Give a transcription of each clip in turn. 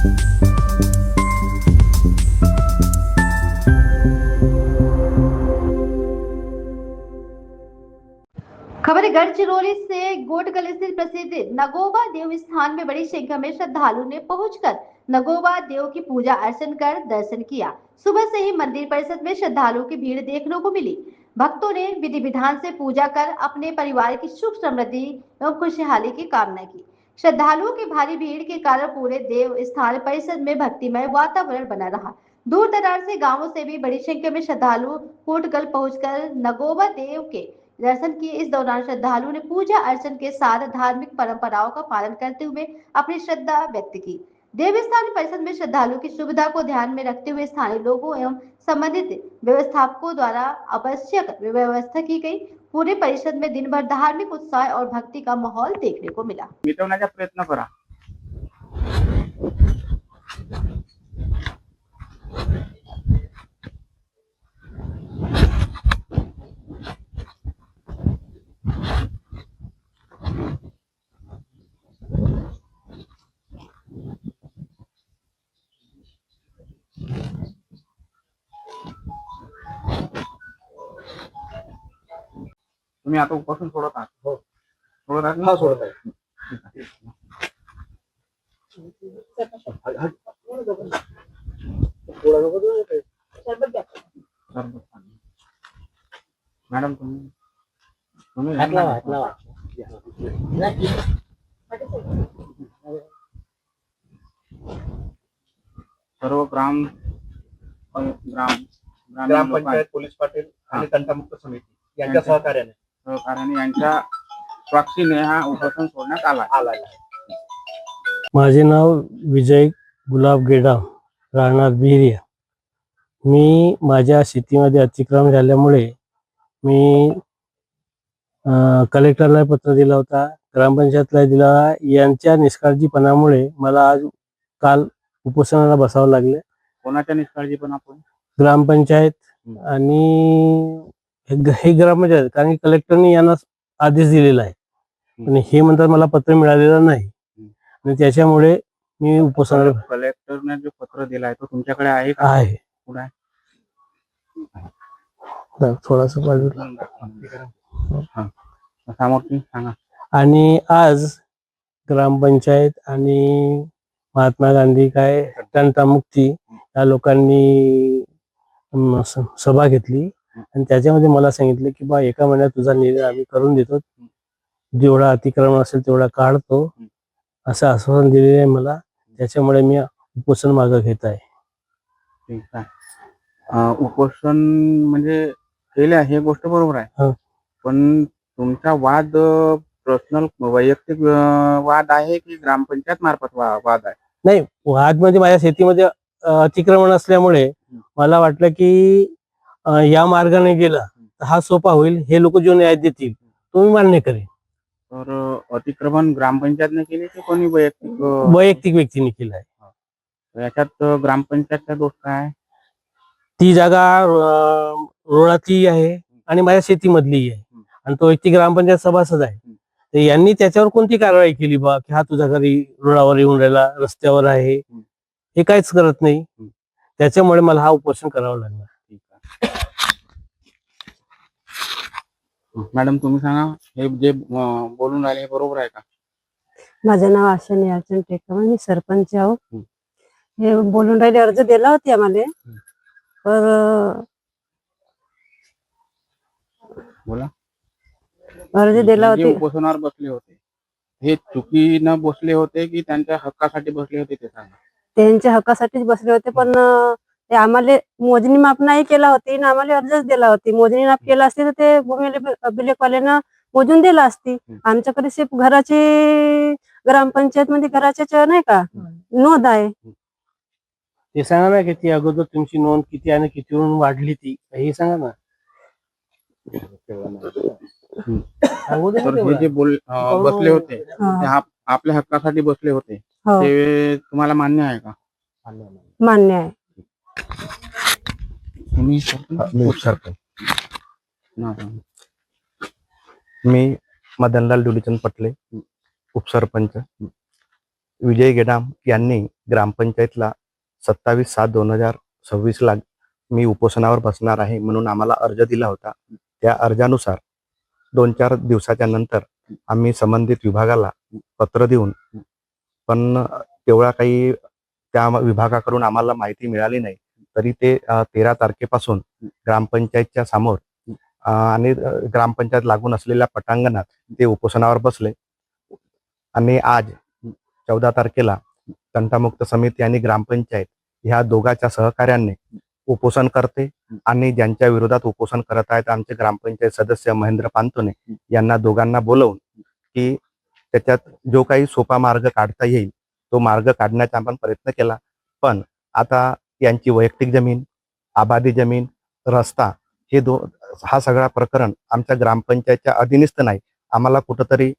खबर गढ़चिरौली से गोटकल स्थित प्रसिद्ध नगोबा देव स्थान में बड़ी संख्या में श्रद्धालुओं ने पहुंचकर नगोबा देव की पूजा अर्चन कर दर्शन किया। सुबह से ही मंदिर परिसर में श्रद्धालुओं की भीड़ देखने को मिली। भक्तों ने विधि विधान से पूजा कर अपने परिवार की सुख समृद्धि एवं खुशहाली की कामना की। श्रद्धालुओं की भारी भीड़ के कारण पूरे देव स्थान परिसर में भक्तिमय वातावरण बना रहा। दूर दराज से गांवों से भी बड़ी संख्या में श्रद्धालु कोटगल पहुंचकर नगोबा देव के दर्शन किए। इस दौरान श्रद्धालुओं ने पूजा अर्चन के साथ धार्मिक परंपराओं का पालन करते हुए अपनी श्रद्धा व्यक्त की। देवस्थान परिषद में श्रद्धालुओं की सुविधा को ध्यान में रखते हुए स्थानीय लोगों एवं संबंधित व्यवस्थापकों द्वारा आवश्यक व्यवस्था की गई। पूरे परिषद में दिन भर धार्मिक उत्साह और भक्ति का माहौल देखने को मिला। मिटवण्याचा प्रयत्न करा। तुम्ही आता उपासून सोडत आहात? हो, सोडत आहात? हा, सोडत आहे. मॅडम तुम्ही सर्व ग्रामपंचायत, पोलीस पाटील आणि तंटामुक्त समिती यांच्या सहकार्याने यांच्या स्वाक्षीने हा उपोषण सोडण्यात आला आहे। माझे नाव विजय गुलाब गेडाम, राहणार बिहिरिया। मी माझ्या शेतीमध्ये अतिक्रमण झाल्यामुळे मी कलेक्टरला पत्र दिला होता, ग्रामपंचायतला दिला। यांच्या निष्काळजीपणामुळे मला आज काल उपोषणाला बसावं लागले। कोणाच्या निष्काळजीपणामुळे? ग्रामपंचायत आणि हे ग्रामपंचायत, कारण की कलेक्टरने यांना आदेश दिलेला आहे आणि हे म्हणतात मला पत्र मिळालेलं नाही आणि त्याच्यामुळे मी उपोषणाला। कलेक्टरने जो पत्र दिला आहे तो तुमच्याकडे आहे का? आहे, कुठे आहे? थोडासा बाजूला समोर सांगा। आणि आज ग्रामपंचायत आणि महात्मा गांधी काय तंटामुक्ती या लोकांनी सभा घेतली आणि त्याच्यामध्ये मला सांगितलं की बा एका महिन्यात तुझा निर्णय आम्ही करून देतो, जेवढा अतिक्रमण असेल तेवढा काढतो, असं आश्वासन दिलेलं आहे मला। त्याच्यामुळे मी उपोषण मागे घेत आहे। ठीक आहे। उपोषण म्हणजे केले हे गोष्ट बरोबर आहे, पण तुमचा वाद पर्सनल वैयक्तिक वाद आहे की ग्रामपंचायत मार्फत वाद आहे? नाही, वाद म्हणजे माझ्या शेतीमध्ये अतिक्रमण असल्यामुळे मला वाटलं की या मार्गाने गेला तर हा सोपा होईल, हे लोक जो न्याय देतील तो मी मान्य करेन। तर अतिक्रमण ग्रामपंचायतने केले की कोणी वैयक्तिक व्यक्तीने केलं आहे? याच्यात ग्रामपंचायतचा दोष काय? ती जागा रोडातली आहे आणि माझ्या शेतीमधली आहे आणि तो व्यक्ती ग्रामपंचायत सभासद आहे। तर यांनी त्याच्यावर कोणती कारवाई केली बा की हा तुझ्या घरी रोडावर येऊन राहिला, रस्त्यावर आहे, हे काहीच करत नाही। त्याच्यामुळे मला हा उपोषण करावं लागला। मॅडम तुम्ही सांगा, हे जे बोलून राहिले बरोबर आहे का? माझं नाव आशा निहाळचंद टेकम, मी सरपंच आहो। हे बोलून राहिले अर्ज दिला होते आम्हाला, पर बोला। अर्ज दिला होते। उपोषणावर बसले होते हे चुकीनं बसले होते की त्यांच्या हक्कासाठी बसले होते ते सांगा। त्यांच्या हक्कासाठीच बसले होते, पण ते आम्हाला मोजणी माप नाही केला होती ना, आम्हाला अर्जच दिला होती। मोजणी माप केला असते तर ते भूमी अभिलेखवाल्यानं मोजून दिला असती। आमच्याकडे सिर्फ घराची ग्रामपंचायत मध्ये घराच्या नाही का नोंद आहे। ते सांगा ना किती अगोदर तुमची नोंद किती आणि कितीवरून वाढली ती, हे सांगा ना। तर हे जे बसले होते ते आपल्या हक्कासाठी बसले होते, ते तुम्हाला मान्य आहे का? मान्य आहे। मी मदनलाल दुलीचंद पटले, उपसरपंच। विजय गेडाम यांनी ग्रामपंचायतला 27/7/2026 मी उपोषणावर बसणार आहे म्हणून आम्हाला अर्ज दिला होता. त्या अर्जानुसार 2-4 दिवसाच्या नंतर आम्ही संबंधित विभागाला पत्र देऊन पण तेवढा काही त्या विभागाकडून आम्हाला माहिती मिळाली नाही. तरी ते 13 तारखेपासून ग्रामपंचायतच्या समोर आणि ग्रामपंचायत लागून असलेल्या पटांगणात ते उपोषणावर बसले. आणि आज 14 तारखेला तंटामुक्त समिती आणि ग्रामपंचायत ह्या दोघांच्या सहकार्याने उपोषण करते आणि ज्यांच्या विरोधात उपोषण करत आहेत आमचे ग्रामपंचायत सदस्य महेंद्र पांतोने यांना दोघांना बोलवून की त्याच्यात जो काही सोपा मार्ग काढता येईल तो मार्ग काढण्याचा आपण प्रयत्न केला. पण आता यांची वैयक्तिक जमीन, आबादी जमीन, रस्ता हा सगळा प्रकरण आमच्या ग्रामपंचायतच्या अधीनस्थ नाही. आम्हाला कुठंतरी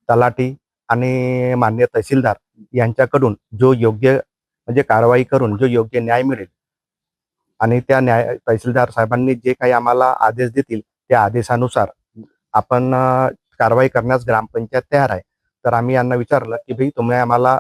तलाठी आणि मान्य तहसीलदार यांच्याकडून जो योग्य म्हणजे कारवाई करून जो योग्य न्याय मिळेल आणि त्या तहसीलदार साहेबांनी जे काही आम्हाला आदेश देतील त्या आदेशानुसार आपण कारवाई करण्यास ग्रामपंचायत तयार आहे. तर आम्ही यांना विचारलं की भाई तुम्ही आम्हाला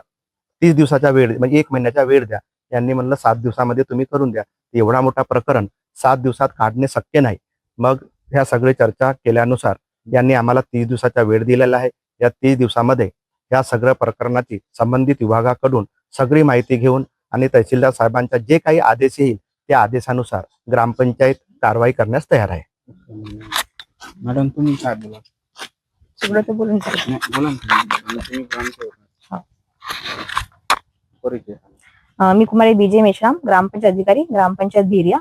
30 दिवसाचा वेळ म्हणजे 1 महिन्याचा वेळ द्या. यांनी म्हणलं 7 दिवसामध्ये तुम्ही करून द्या. एवढा मोठा प्रकरण 7 दिवसात काढणे शक्य नाही. मग ह्या सगळे चर्चा केल्यानुसार यांनी आम्हाला 30 दिवसाचा वेळ दिलेला आहे. या 30 दिवसामध्ये या सगळ्या प्रकरणाची संबंधित विभागाकडून सगळी माहिती घेऊन आणि तहसीलदार साहेबांचा जे काही आदेश येईल त्या आदेशानुसार ग्रामपंचायत कारवाई करण्यास तयार आहे. मॅडम तुम्ही काय बोला? सगळं तर बोलून बोला ना तुम्ही ग्रामसेवक. परिचय. मी कुमारी बीजे मेश्राम, ग्रामपंचायत अधिकारी, ग्रामपंचायत भिरिया.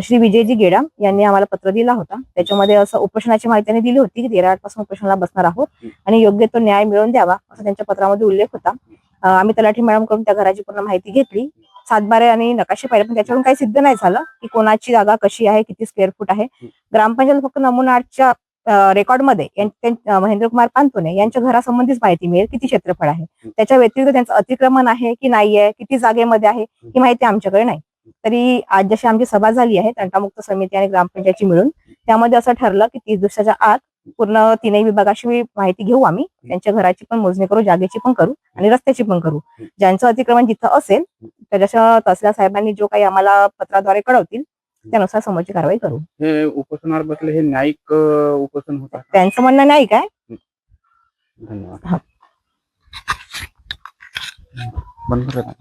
श्री विजयजी गेडाम यांनी आम्हाला पत्र दिला होता. त्याच्यामध्ये असं उपोषणाची माहिती त्यांनी दिली होती की 13 पासून उपोषणाला बसणार आहोत आणि योग्य तो न्याय मिळवून द्यावा असं त्यांच्या पत्रामध्ये उल्लेख होता. आम्ही तलाठी मॅडम कडून त्या घराची पूर्ण माहिती घेतली, 7/12 आणि नकाशे पाहिले, पण त्याच्यावरून काही सिद्ध नाही झालं की कोणाची जागा कशी आहे, किती स्क्वेअर फूट आहे. ग्रामपंचायत फक्त नमुना आर्टच्या रेकॉर्डमध्ये महेंद्र कुमार पांतोने यांच्या घरासंबंधीच माहिती मिळेल, किती क्षेत्रफळ आहे, त्याच्या व्यतिरिक्त त्यांचं अतिक्रमण आहे की नाहीये, किती जागेमध्ये आहे ही माहिती आमच्याकडे नाही. तरी आज जशी आमची सभा झाली आहे तंटामुक्त समिती आणि ग्रामपंचायतची मिळून, त्यामध्ये असं ठरलं की 30 दिवसाच्या आत पूर्ण 3ही विभागाशी माहिती घेऊ. आम्ही त्यांच्या घराची पण मोजणी करू, जागेची पण करू आणि रस्त्याची पण करू. ज्यांचं अतिक्रमण जिथं असेल त्याच्या तहसीलदार साहेबांनी जो काही आम्हाला पत्राद्वारे कळवतील त्यानुसार समोरची कारवाई करू. हे उपोषणावर बसले हे न्यायिक उपोषण होता? त्यांचं म्हणणं नाही काय. धन्यवाद. बंद करा.